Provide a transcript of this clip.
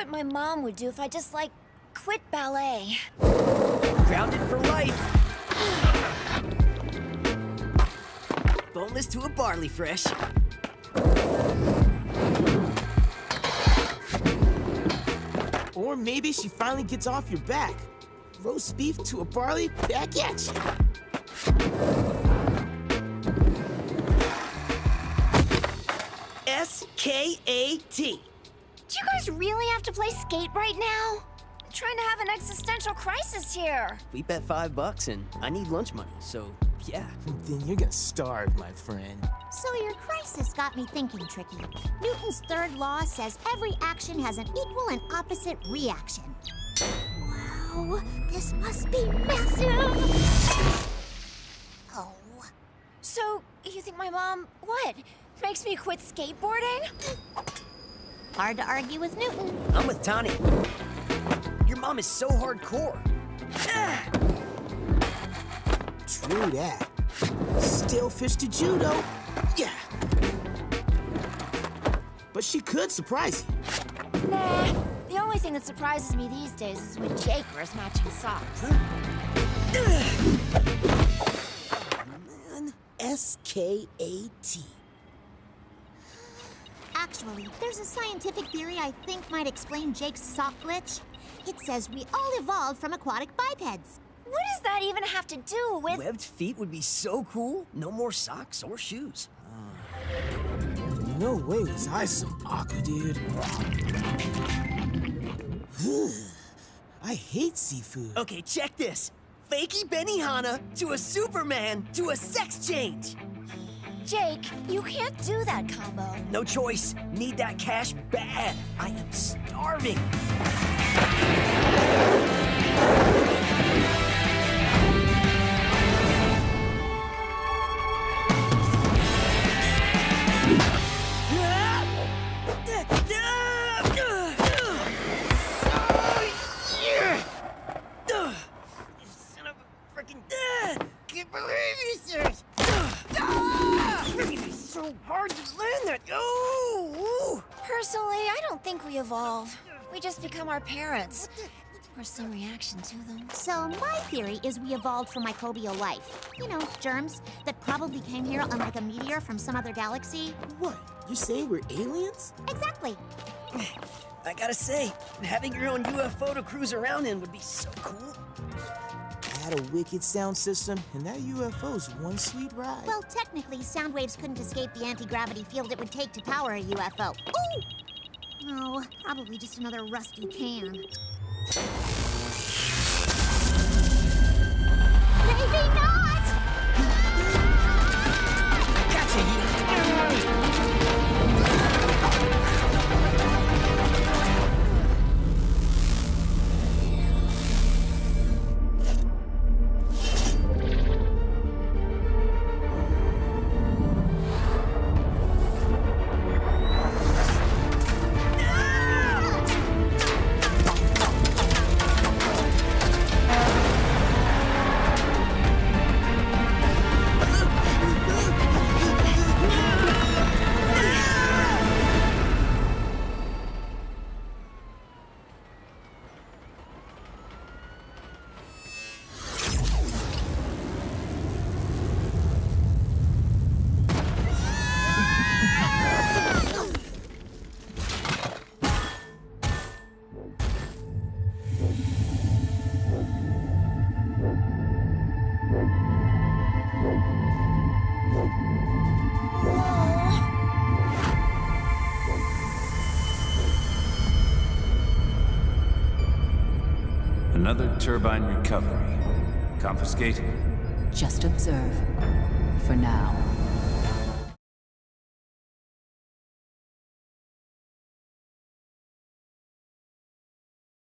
what my mom would do if I just, like, quit ballet. Grounded for life. Boneless to a barley fresh. Or maybe she finally gets off your back. Roast beef to a barley, back at you. S-K-A-T. Do you guys really have to play skate right now? I'm trying to have an existential crisis here. We bet $5 and I need lunch money, so yeah. Then you're gonna starve, my friend. So your crisis got me thinking, Tricky. Newton's third law says every action has an equal and opposite reaction. Wow, this must be massive! Oh. So, you think my mom, what? Makes me quit skateboarding? Hard to argue with Newton. I'm with Tani. Your mom is so hardcore. Ah! True that. Still fish to judo. Yeah. But she could surprise you. Nah, the only thing that surprises me these days is when Jake wears matching socks. Man, S-K-A-T. Actually, there's a scientific theory I think might explain Jake's sock glitch. It says we all evolved from aquatic bipeds. What does that even have to do with... Webbed feet would be so cool. No more socks or shoes. No way was I so awkward, dude. I hate seafood. Okay, check this. Fakey Benihana to a Superman to a sex change. Jake, you can't do that combo. No choice. Need that cash bad. I am starving. Son of a freaking... Can't believe you, sir. It's so hard to land that. Oh! Personally, I don't think we evolve. We just become our parents. Or some reaction to them. So my theory is we evolved from microbial life. You know, germs that probably came here on like a meteor from some other galaxy. What? You saying we're aliens? Exactly. I gotta say, having your own UFO to cruise around in would be so cool. Had a wicked sound system, and that UFO's one sweet ride. Well, technically, sound waves couldn't escape the anti-gravity field it would take to power a UFO. Ooh! Oh, probably just another rusty can. Maybe not! Gotcha, you. Another turbine recovery. Confiscate? Just observe. For now.